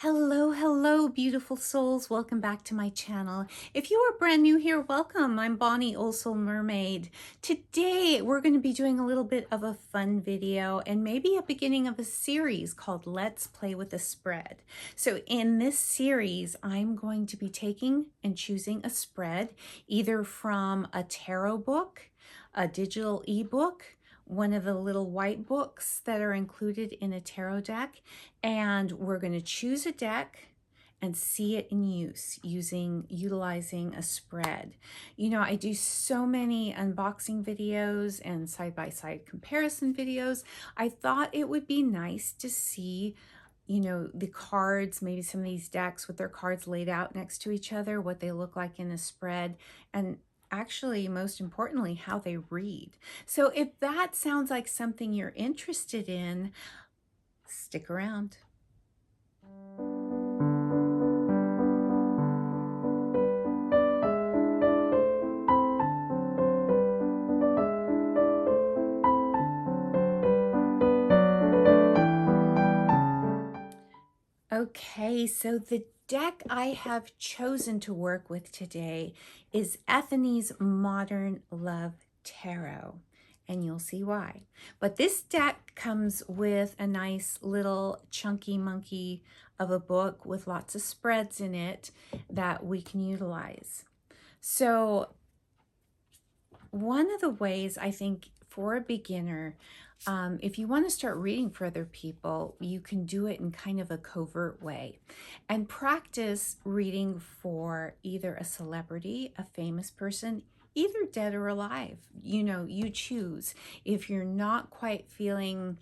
Hello, hello, beautiful souls. Welcome back to my channel. If you are brand new here, welcome. I'm Bonnie, Old Soul Mermaid. Today, we're going to be doing a little bit of a fun video and maybe a beginning of a series called Let's Play with a Spread. So in this series, I'm going to be taking and choosing a spread either from a tarot book, a digital ebook, one of the little white books that are included in a tarot deck, and we're going to choose a deck and see it in use utilizing a spread. You know, I do so many unboxing videos and side-by-side comparison videos. I thought it would be nice to see, you know, the cards, maybe some of these decks with their cards laid out next to each other, what they look like in a spread, and actually, most importantly, how they read. So if that sounds like something you're interested in, stick around. Okay, so the deck I have chosen to work with today is Ethony's Modern Love Tarot, and you'll see why. But this deck comes with a nice little chunky monkey of a book with lots of spreads in it that we can utilize. So one of the ways I think for a beginner, if you want to start reading for other people, you can do it in kind of a covert way and practice reading for either a celebrity, a famous person, either dead or alive. You know, you choose. If you're not quite feeling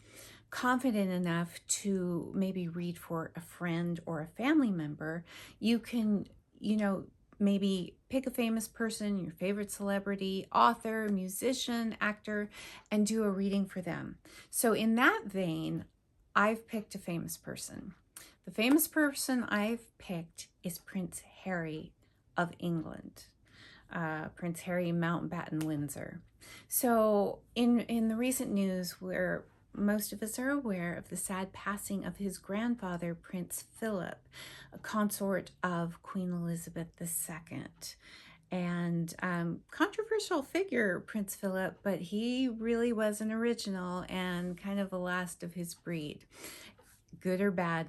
confident enough to maybe read for a friend or a family member, you can, you know, maybe pick a famous person, your favorite celebrity, author, musician, actor, and do a reading for them. So in that vein, I've picked a famous person. The famous person I've picked is Prince Harry of England. Prince Harry Mountbatten Windsor. So in the recent news, where most of us are aware of the sad passing of his grandfather, Prince Philip, a consort of Queen Elizabeth II. And controversial figure, Prince Philip, but he really was an original and kind of the last of his breed, good or bad,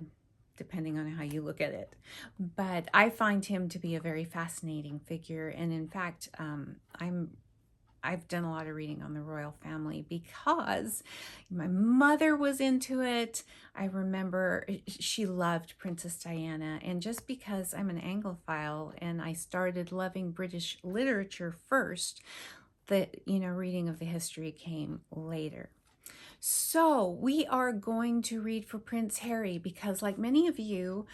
depending on how you look at it. But I find him to be a very fascinating figure. And in fact, I've done a lot of reading on the royal family because my mother was into it. I remember she loved Princess Diana. And just because I'm an Anglophile and I started loving British literature first, reading of the history came later. So we are going to read for Prince Harry because, like many of you,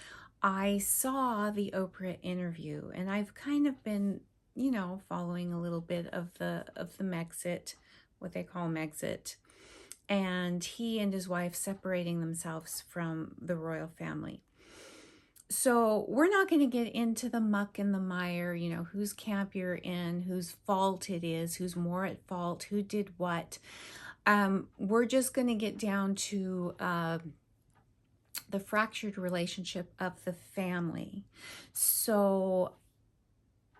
I saw the Oprah interview and I've kind of been, you know, following a little bit of the Megxit, what they call Megxit, and he and his wife separating themselves from the royal family. So we're not going to get into the muck and the mire, you know, whose camp you're in, whose fault it is, who's more at fault, who did what. We're just going to get down to the fractured relationship of the family. So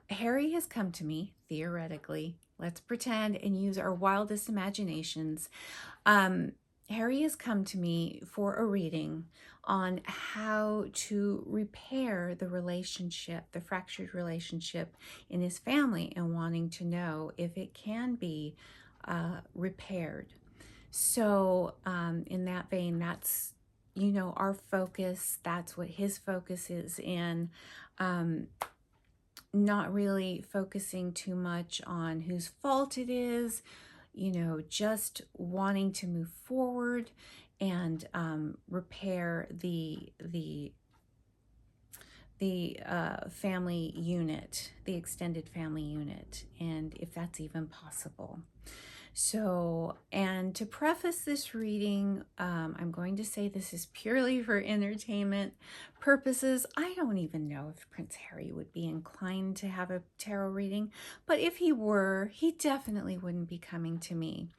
Harry has come to me, theoretically. Let's pretend and use our wildest imaginations. Harry has come to me for a reading on how to repair the relationship, the fractured relationship in his family, and wanting to know if it can be repaired. So in that vein, that's, you know, our focus. That's what his focus is in. Not really focusing too much on whose fault it is, you know, just wanting to move forward and repair the family unit, the extended family unit, and if that's even possible. So, and to preface this reading, I'm going to say this is purely for entertainment purposes. I don't even know if Prince Harry would be inclined to have a tarot reading, but if he were, he definitely wouldn't be coming to me.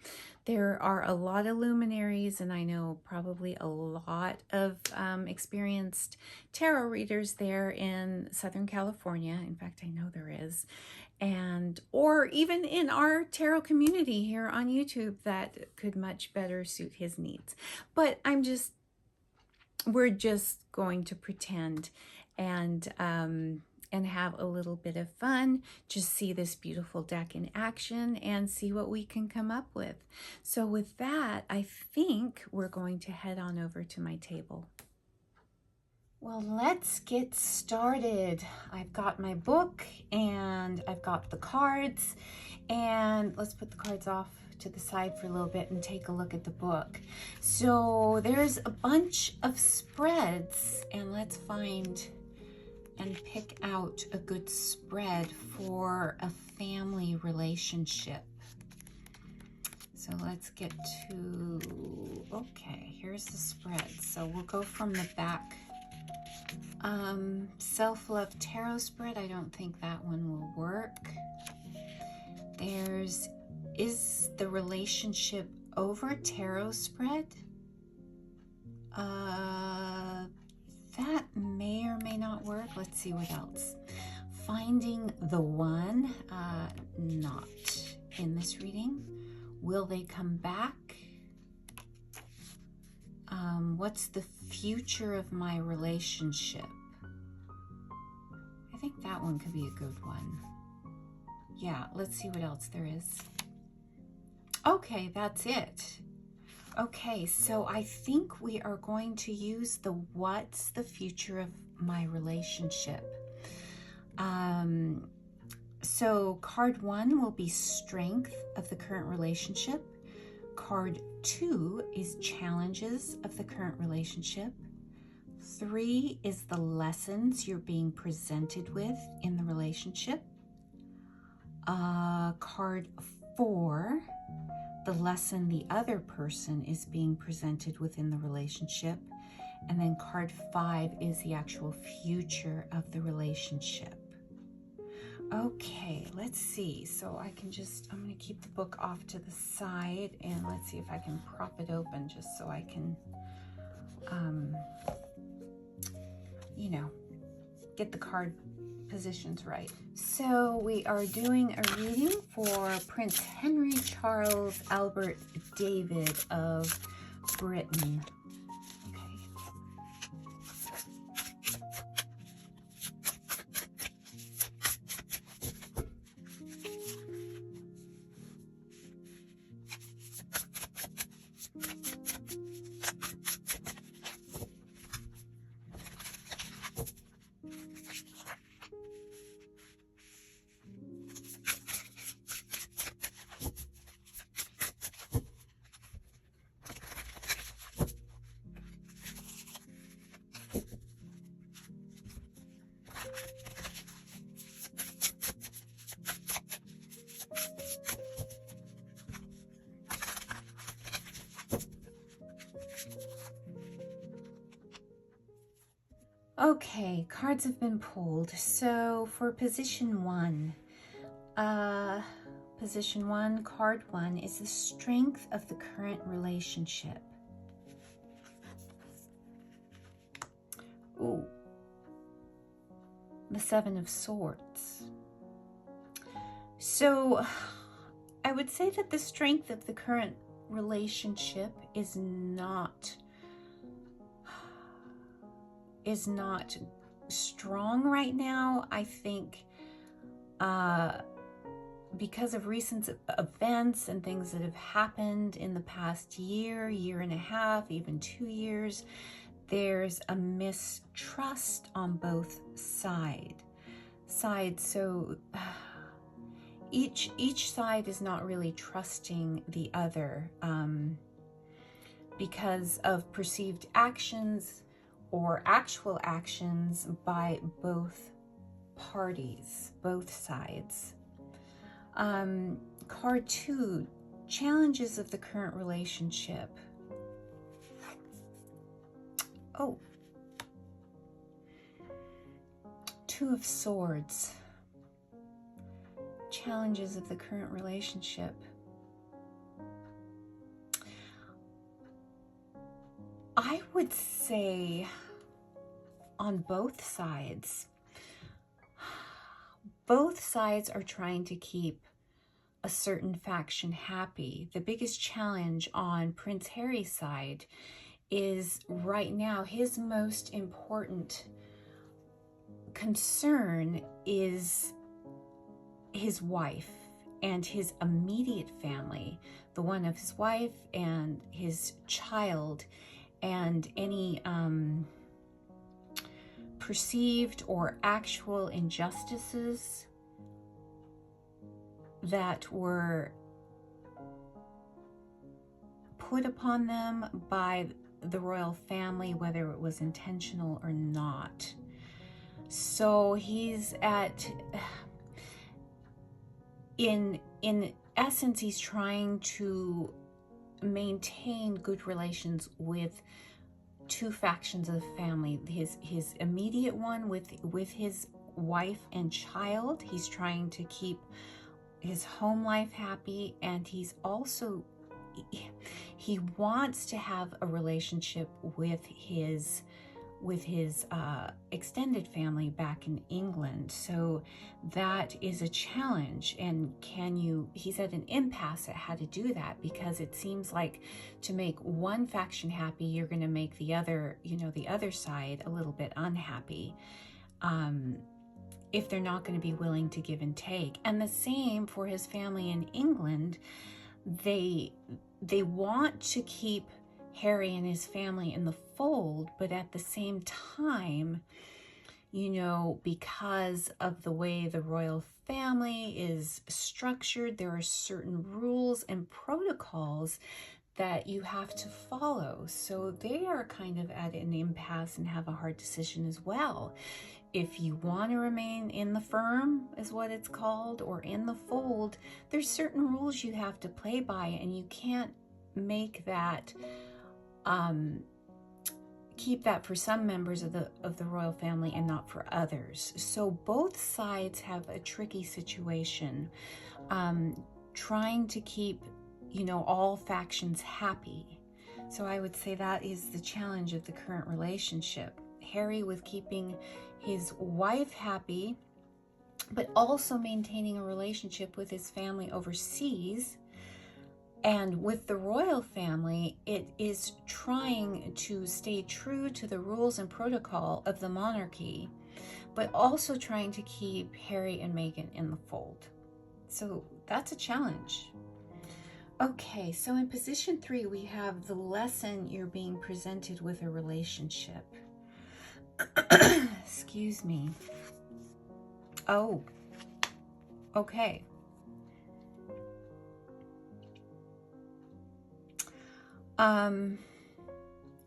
There are a lot of luminaries, and I know probably a lot of experienced tarot readers there in Southern California. In fact, I know there is. And or even in our tarot community here on YouTube that could much better suit his needs. But we're just going to pretend and have a little bit of fun, just see this beautiful deck in action and see what we can come up with. So with that, I think we're going to head on over to my table. Well, let's get started. I've got my book and I've got the cards, and let's put the cards off to the side for a little bit and take a look at the book. So there's a bunch of spreads, and let's find and pick out a good spread for a family relationship. So let's get to, okay, here's the spread. So we'll go from the back. Self-love tarot spread, I don't think that one will work. Is the relationship over tarot spread? That may or may not work. Let's see what else. Finding the one, not in this reading. Will they come back? What's the future of my relationship? I think that one could be a good one. Yeah, let's see what else there is. Okay, that's it. Okay, so I think we are going to use the what's the future of my relationship. So card 1 will be strength of the current relationship. Card 2 is challenges of the current relationship. 3 is the lessons you're being presented with in the relationship. Card 4, the lesson the other person is being presented within the relationship. And then card 5 is the actual future of the relationship. Okay, let's see. So I'm going to keep the book off to the side, and let's see if I can prop it open just so I can, get the card positions right. So we are doing a reading for Prince Henry Charles Albert David of Britain. Okay, cards have been pulled. So for position 1, card 1 is the strength of the current relationship. Ooh, the 7 of Swords. So I would say that the strength of the current relationship is not strong right now. I think because of recent events and things that have happened in the past year and a half, even 2 years, there's a mistrust on both sides. So each side is not really trusting the other because of perceived actions or actual actions by both parties, both sides. Card 2, challenges of the current relationship. Oh, 2 of Swords, challenges of the current relationship. would say on both sides are trying to keep a certain faction happy. The biggest challenge on Prince Harry's side is right now his most important concern is his wife and his immediate family, the one of his wife and his child, and any perceived or actual injustices that were put upon them by the royal family, whether it was intentional or not. So he's in essence, he's trying to maintain good relations with two factions of the family. His immediate one with his wife and child. He's trying to keep his home life happy, and he wants to have a relationship with his extended family back in England. So that is a challenge, and he's at an impasse at how to do that, because it seems like to make one faction happy, you're going to make the other side a little bit unhappy, if they're not going to be willing to give and take. And the same for his family in England. They want to keep Harry and his family in the fold, but at the same time, because of the way the royal family is structured, there are certain rules and protocols that you have to follow. So they are kind of at an impasse and have a hard decision as well. If you want to remain in the firm, is what it's called, or in the fold, there's certain rules you have to play by, and you can't make that keep that for some members of the royal family and not for others. So both sides have a tricky situation, trying to keep all factions happy. So I would say that is the challenge of the current relationship. Harry with keeping his wife happy, but also maintaining a relationship with his family overseas. And with the royal family, it is trying to stay true to the rules and protocol of the monarchy, but also trying to keep Harry and Meghan in the fold. So that's a challenge. Okay, so in position 3, we have the lesson you're being presented with a relationship. Excuse me. Oh, okay.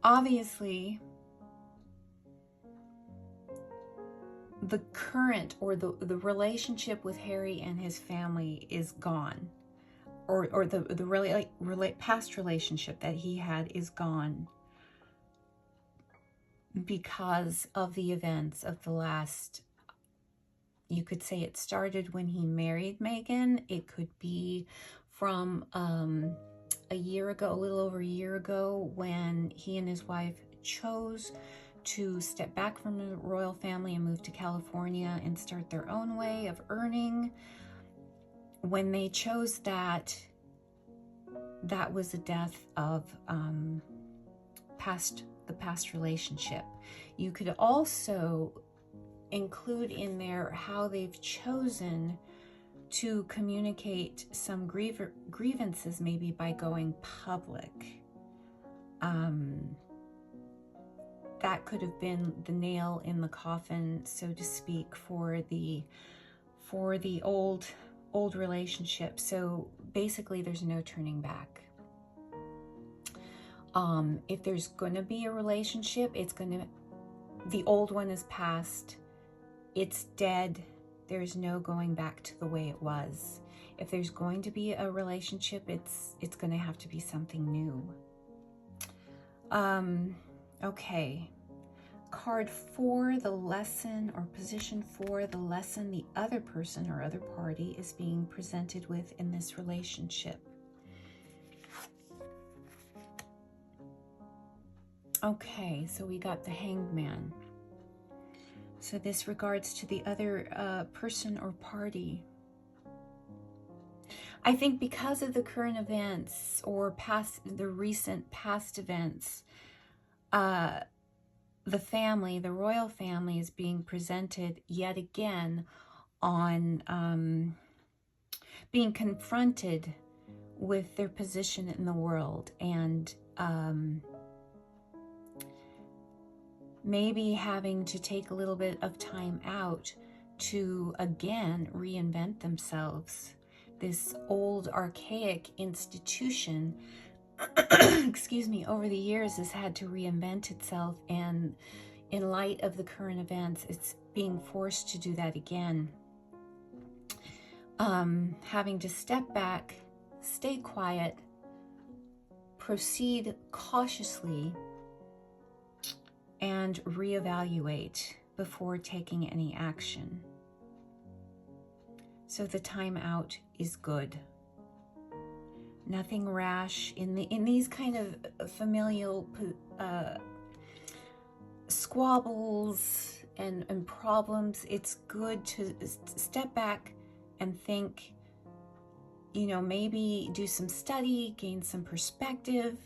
Obviously, the current or the relationship with Harry and his family is gone, or the really past relationship that he had is gone, because of the events of the last, you could say it started when he married Meghan. It could be from a year ago, a little over a year ago, when he and his wife chose to step back from the royal family and move to California and start their own way of earning. When they chose that was the death of the past relationship. You could also include in there how they've chosen to communicate some grievances, maybe by going public. That could have been the nail in the coffin, so to speak, for the old relationship. So basically, there's no turning back. If there's going to be a relationship, the old one is past. It's dead. There's no going back to the way it was. If there's going to be a relationship, it's going to have to be something new. Okay. Card 4, the lesson, or position 4, the lesson the other person or other party is being presented with in this relationship. Okay, so we got the Hanged Man. So this regards to the other person or party. I think because of the current events or the recent past events, the family, the royal family, is being presented yet again on being confronted with their position in the world, and maybe having to take a little bit of time out to again reinvent themselves. This old archaic institution excuse me, over the years has had to reinvent itself, and in light of the current events, it's being forced to do that again. Having to step back, stay quiet, proceed cautiously, and reevaluate before taking any action. So the time out is good. Nothing rash in these kind of familial squabbles and problems. It's good to step back and think, you know, maybe do some study, gain some perspective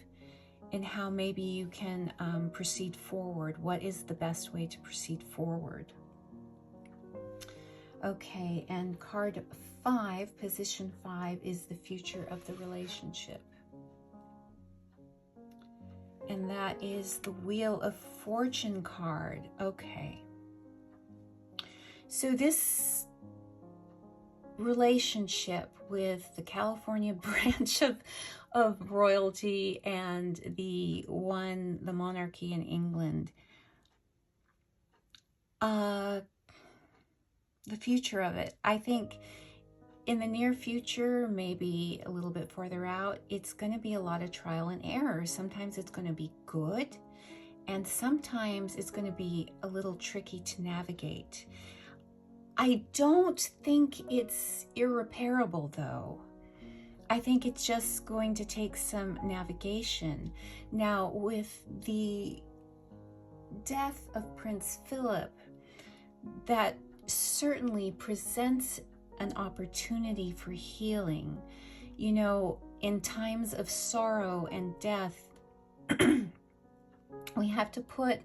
in how maybe you can proceed forward. What is the best way to proceed forward? Okay, and card 5, position 5, is the future of the relationship. And that is the Wheel of Fortune card. Okay. So this relationship with the California branch of royalty and the monarchy in England, the future of it, I think in the near future, maybe a little bit further out, it's going to be a lot of trial and error. Sometimes it's going to be good, and sometimes it's going to be a little tricky to navigate. I don't think it's irreparable, though. I think it's just going to take some navigation. Now, with the death of Prince Philip, that certainly presents an opportunity for healing. You know, in times of sorrow and death, we have to put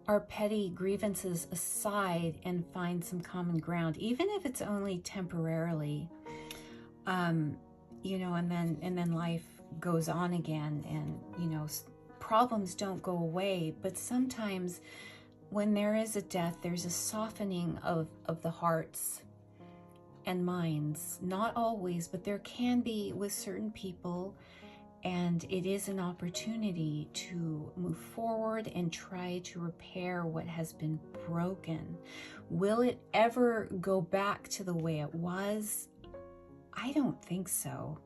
our petty grievances aside and find some common ground, even if it's only temporarily. You know, and then life goes on again, and you know, problems don't go away. But sometimes when there is a death, there's a softening of the hearts and minds. Not always, but there can be with certain people, and it is an opportunity to move forward and try to repair what has been broken. Will it ever go back to the way it was? I don't think so.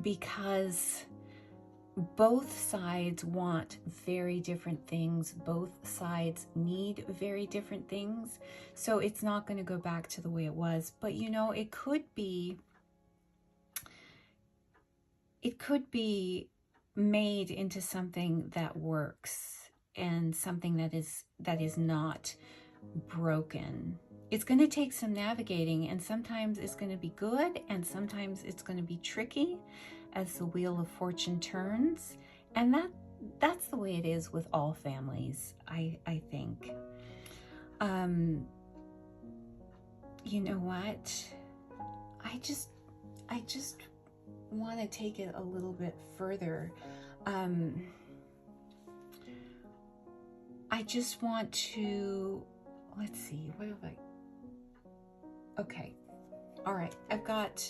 Because both sides want very different things. Both sides need very different things. So it's not going to go back to the way it was. But you know, it could be made into something that works, and something that is not broken. It's going to take some navigating, and sometimes it's going to be good, and sometimes it's going to be tricky as the Wheel of Fortune turns. And that's the way it is with all families, I think. You know what? I just want to take it a little bit further. I just want to, let's see, what have I, okay. All right,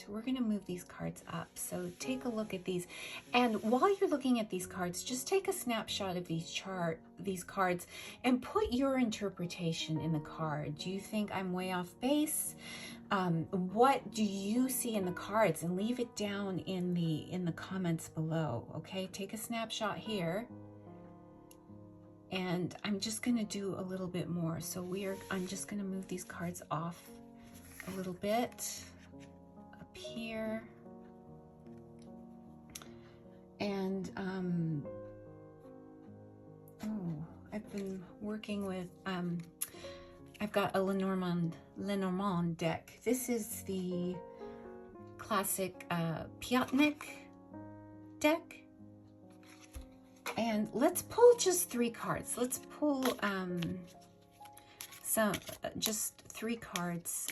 we're going to move these cards up. So take a look at these. And while you're looking at these cards, just take a snapshot of these cards and put your interpretation in the card. Do you think I'm way off base? What do you see in the cards? And leave it down in the comments below, okay? Take a snapshot here. And I'm just going to do a little bit more. So I'm just going to move these cards off a little bit up here, And oh, I've been working with I've got a Lenormand deck. This is the classic Piatnik deck. And let's pull just 3 cards. Let's pull just 3 cards,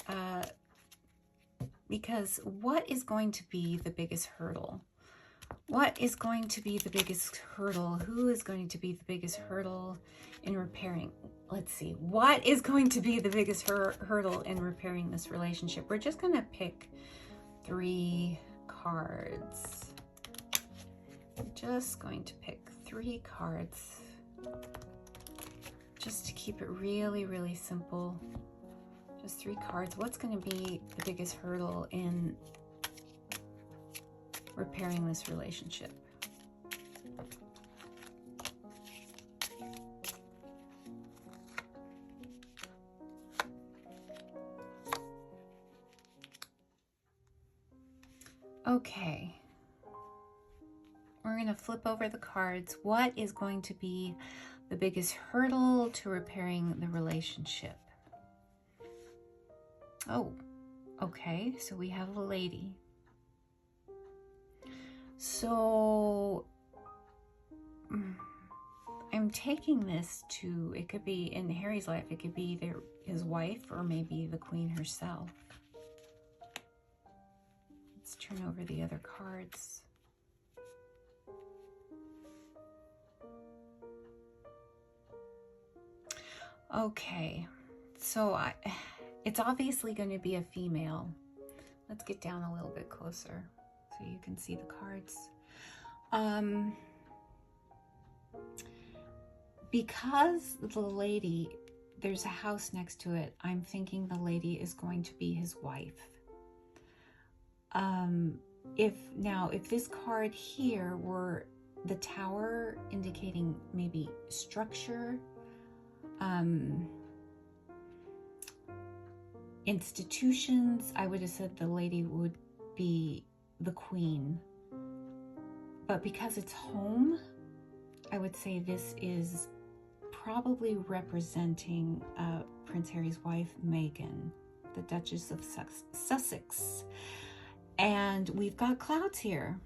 because what is going to be the biggest hurdle? What is going to be the biggest hurdle? Who is going to be the biggest hurdle in repairing? Let's see. What is going to be the biggest hurdle in repairing this relationship? We're just going to pick 3 cards. I'm just going to pick 3 cards just to keep it really, really simple. Just 3 cards. What's going to be the biggest hurdle in repairing this relationship? Okay. We're going to flip over the cards. What is going to be the biggest hurdle to repairing the relationship? Oh, okay. So we have a lady. So I'm taking this to, it could be in Harry's life, it could be his wife, or maybe the queen herself. Let's turn over the other cards. Okay, so it's obviously going to be a female. Let's get down a little bit closer so you can see the cards. Because the lady, there's a house next to it, I'm thinking the lady is going to be his wife. If this card here were the Tower, indicating maybe structure, institutions, I would have said the lady would be the queen. But because it's home, I would say this is probably representing Prince Harry's wife, Meghan, the Duchess of Sussex. And we've got clouds here.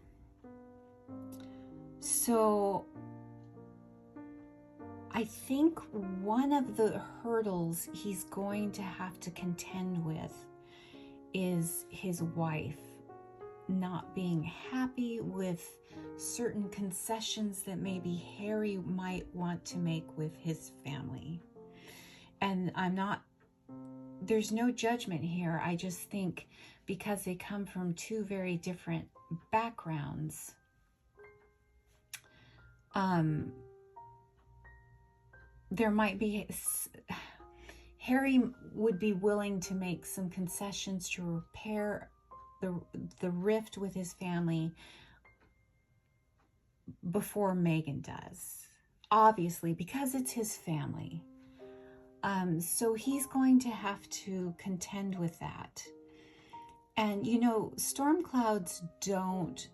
So I think one of the hurdles he's going to have to contend with is his wife not being happy with certain concessions that maybe Harry might want to make with his family. And there's no judgment here. I just think because they come from 2 very different backgrounds, there might be, Harry would be willing to make some concessions to repair the rift with his family before Meghan does, obviously, because it's his family. So he's going to have to contend with that. And you know, storm clouds don't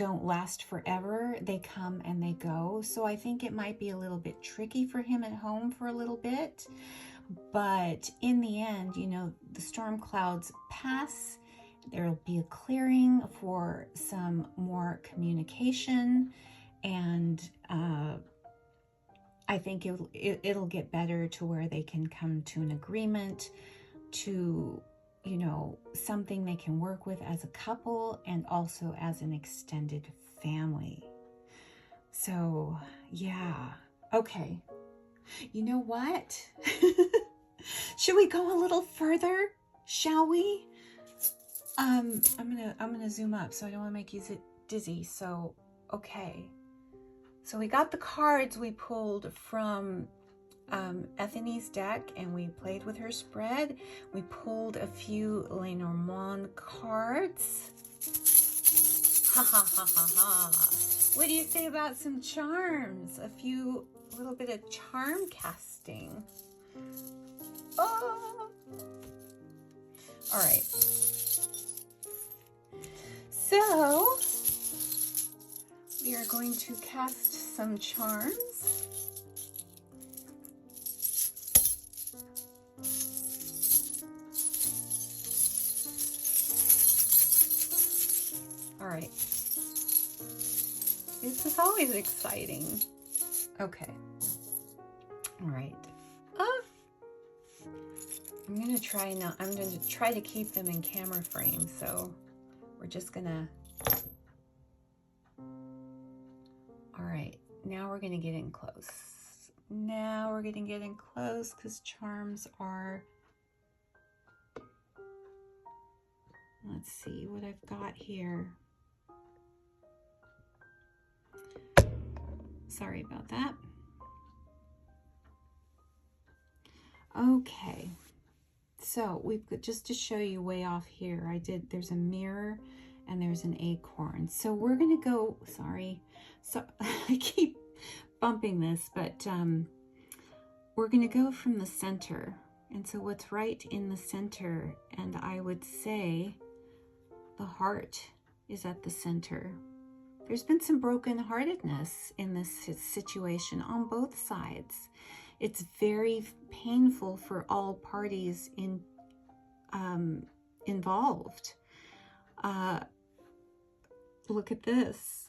last forever. They come and they go. So I think it might be a little bit tricky for him at home for a little bit. But in the end, you know, the storm clouds pass. There'll be a clearing for some more communication. And I think it'll get better to where they can come to an agreement, to, you know, something they can work with as a couple and also as an extended family. So, yeah. Okay. You know what? Should we go a little further? Shall we? I'm gonna zoom up, so I don't want to make you dizzy. So, okay. So we got the cards we pulled from Ethony's deck, and we played with her spread. We pulled a few Lenormand cards. Ha ha ha ha ha. What do you say about some charms? A little bit of charm casting. Oh. All right. So We are going to cast some charms. All right. This is always exciting. Okay. All right. I'm going to try to keep them in camera frame. So we're just going to. All right. Now we're going to get in close. Now we're going to get in close because charms are. Let's see what I've got here. Sorry about that. Okay, so we've got, just to show you way off here, there's a mirror and there's an acorn. So we're gonna go, sorry, so I keep bumping this, but we're gonna go from the center. And so what's right in the center, and I would say the heart is at the center. There's been some brokenheartedness in this situation on both sides. It's very painful for all parties involved. Look at this.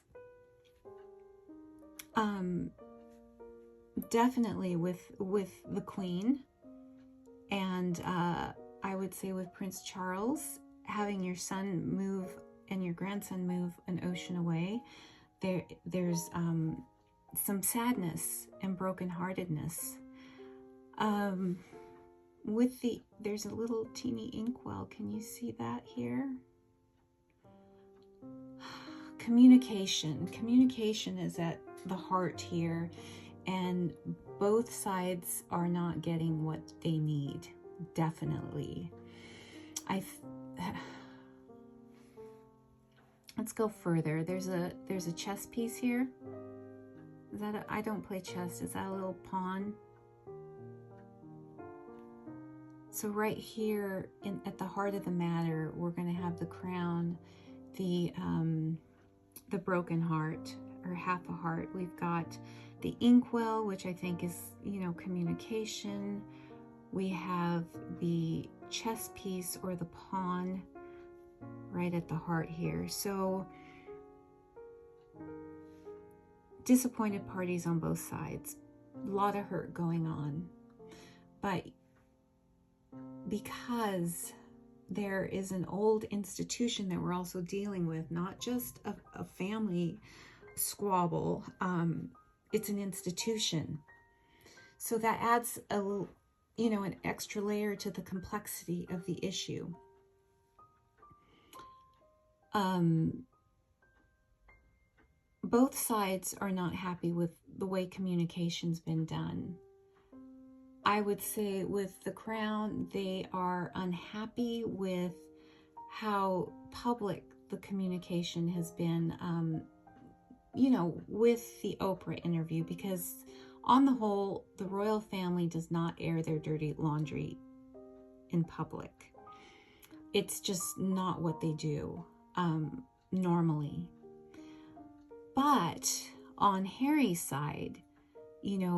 Definitely with the Queen, and I would say with Prince Charles, having your son move and your grandson move an ocean away, there's some sadness and brokenheartedness. There's a little teeny inkwell. Can you see that here? Communication is at the heart here, and both sides are not getting what they need. Definitely. Let's go further. There's a chess piece here. Is that I don't play chess. Is that a little pawn? So right here at the heart of the matter, we're going to have the crown, the broken heart, or half a heart. We've got the inkwell, which I think is, communication. We have the chess piece or the pawn right at the heart here. So disappointed parties on both sides, a lot of hurt going on, but because there is an old institution that we're also dealing with, not just a family squabble, it's an institution. So that adds an extra layer to the complexity of the issue. Both sides are not happy with the way communication's been done. I would say with the crown, they are unhappy with how public the communication has been, with the Oprah interview, because on the whole, the royal family does not air their dirty laundry in public. It's just not what they do normally. But on Harry's side,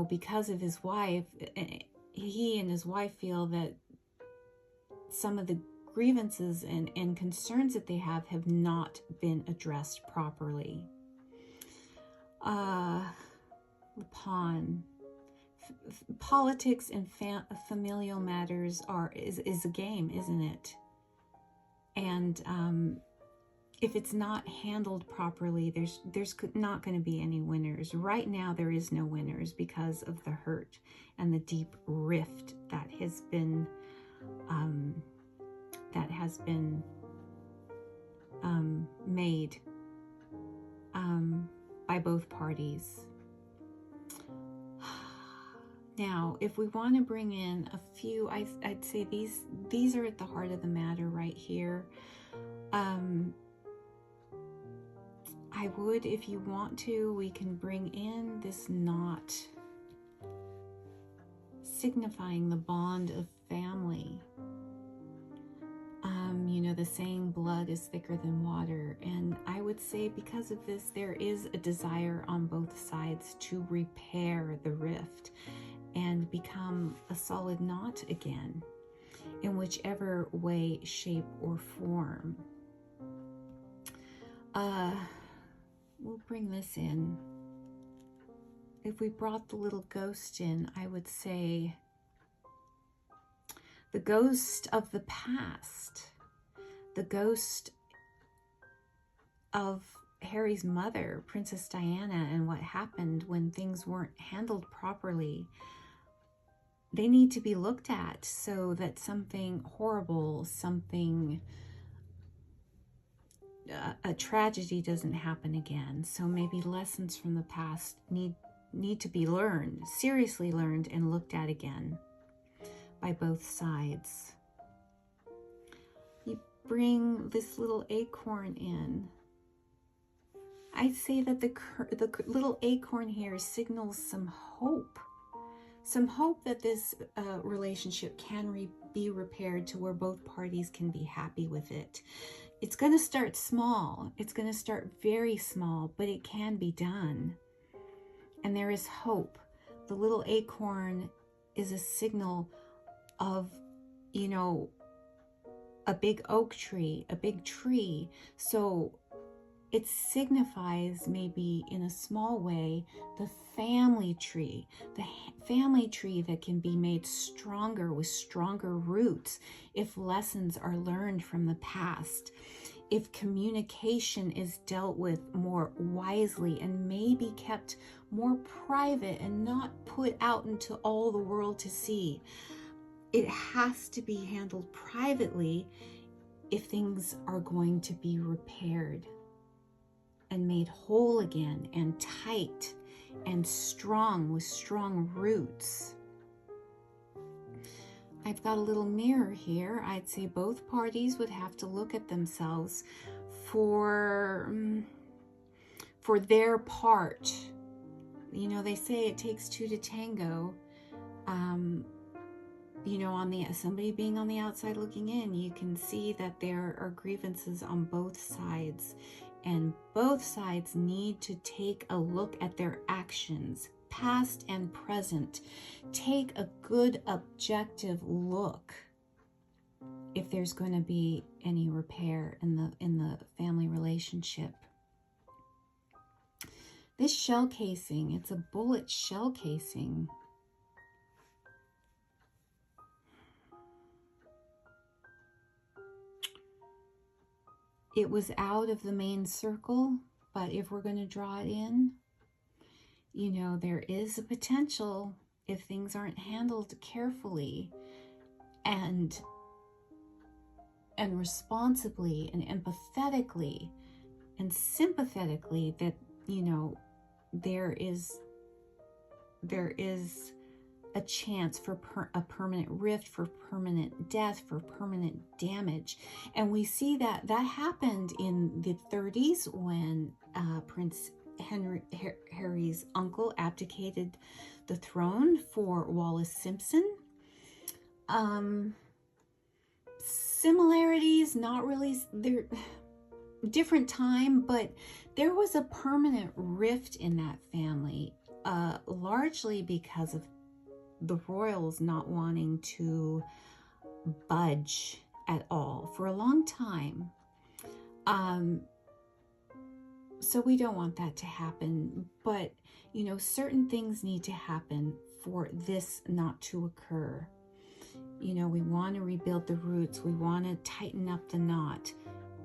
because of his wife, he and his wife feel that some of the grievances and concerns that they have not been addressed properly. The pawn. Politics and familial matters is a game, isn't it? And if it's not handled properly, there's not going to be any winners. Right now, there is no winners because of the hurt and the deep rift that has been made by both parties. Now, if we want to bring in a few, I'd say these are at the heart of the matter right here. I would, if you want to, we can bring in this knot, signifying the bond of family. know, the saying, blood is thicker than water. And I would say because of this, there is a desire on both sides to repair the rift and become a solid knot again in whichever way, shape, or form. We'll bring this in. If we brought the little ghost in, I would say the ghost of the past, the ghost of Harry's mother, Princess Diana, and what happened when things weren't handled properly. They need to be looked at so that something horrible, something, a tragedy doesn't happen again. So maybe lessons from the past need to be learned, seriously learned, and looked at again by both sides. You bring this little acorn in. I'd say that the little acorn here signals some hope that this relationship can be repaired to where both parties can be happy with it. It's going to start small. It's going to start very small, but it can be done. And there is hope. The little acorn is a signal of, you know, a big oak tree, a big tree. So it signifies, maybe in a small way, the family tree that can be made stronger with stronger roots if lessons are learned from the past, if communication is dealt with more wisely and maybe kept more private and not put out into all the world to see. It has to be handled privately if things are going to be repaired and made whole again, and tight and strong with strong roots. I've got a little mirror here. I'd say both parties would have to look at themselves for their part. You know, they say it takes two to tango. You know, somebody being on the outside looking in, you can see that there are grievances on both sides. And both sides need to take a look at their actions, past and present. Take a good objective look if there's going to be any repair in the family relationship. This shell casing, it's a bullet shell casing. It was out of the main circle, but if we're going to draw it in, you know, there is a potential, if things aren't handled carefully and responsibly and empathetically and sympathetically, that, you know, there is a chance for a permanent rift, for permanent death, for permanent damage. And we see that happened in the 30s when Prince Harry's uncle abdicated the throne for Wallis Simpson. Similarities, not really, they're different time, but there was a permanent rift in that family, largely because of the royals not wanting to budge at all for a long time. So we don't want that to happen, but you know, certain things need to happen for this not to occur. You know, we want to rebuild the roots. We want to tighten up the knot.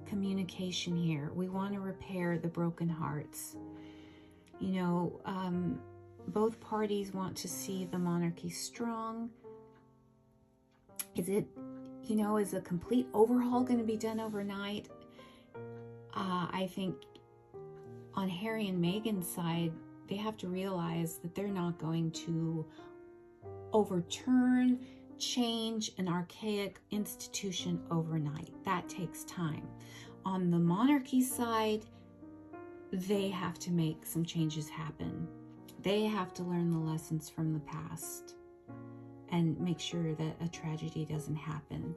Communication here. We want to repair the broken hearts. You know, both parties want to see the monarchy strong. Is it, you know, is a complete overhaul going to be done overnight? I think on Harry and Meghan's side, they have to realize that they're not going to overturn, change an archaic institution overnight. That takes time. On the monarchy side, they have to make some changes happen. They have to learn the lessons from the past and make sure that a tragedy doesn't happen.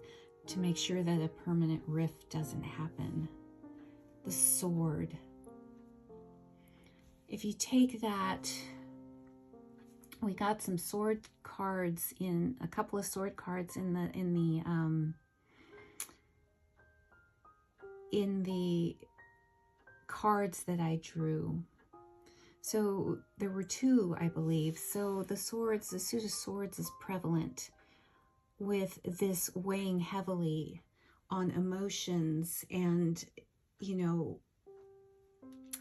to make sure that a permanent rift doesn't happen. The sword. If you take that, we got some sword cards in, a couple of sword cards in the cards that I drew. So there were two, I believe. So the swords, the suit of swords is prevalent with this weighing heavily on emotions and, you know,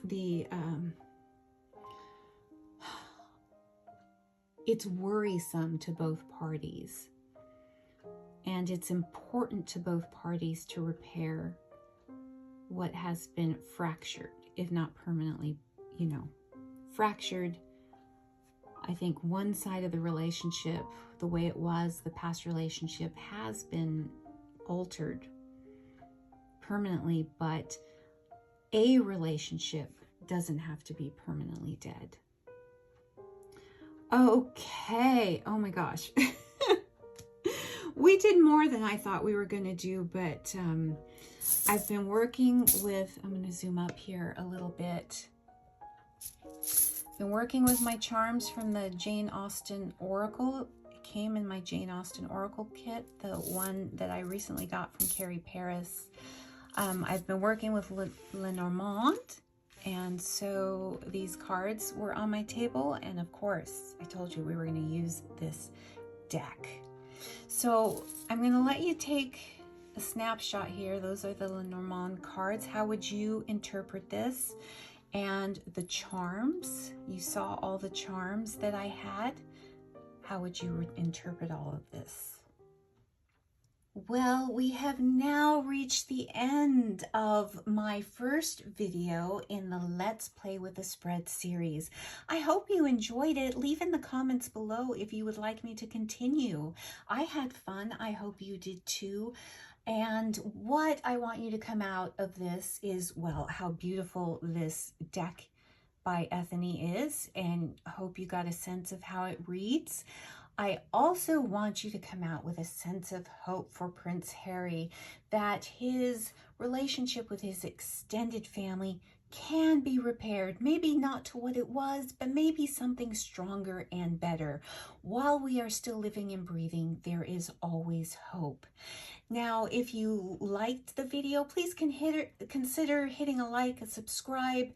the it's worrisome to both parties, and it's important to both parties to repair what has been fractured, if not permanently, you know, fractured. I think one side of the relationship, the way it was, the past relationship, has been altered permanently, but a relationship doesn't have to be permanently dead. Okay, oh my gosh. We did more than I thought we were going to do, but I've been working with, I'm going to zoom up here a little bit. Been working with my charms from the Jane Austen Oracle. It came in my Jane Austen Oracle kit, the one that I recently got from Carrie Paris. I've been working with Lenormand, and so these cards were on my table, and of course, I told you we were going to use this deck. So I'm going to let you take a snapshot here. Those are the Lenormand cards. How would you interpret this? And the charms, you saw all the charms that I had. How would you interpret all of this? Well, we have now reached the end of my first video in the Let's Play with the Spread series. I hope you enjoyed it. Leave in the comments below if you would like me to continue. I had fun. I hope you did too. And what I want you to come out of this is, well, how beautiful this deck by Ethony is, and I hope you got a sense of how it reads. I also want you to come out with a sense of hope for Prince Harry, that his relationship with his extended family can be repaired. Maybe not to what it was, but maybe something stronger and better. While we are still living and breathing, there is always hope. Now, if you liked the video, please consider hitting a like, a subscribe,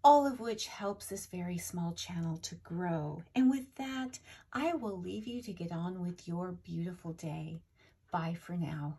all of which helps this very small channel to grow. And with that, I will leave you to get on with your beautiful day. Bye for now.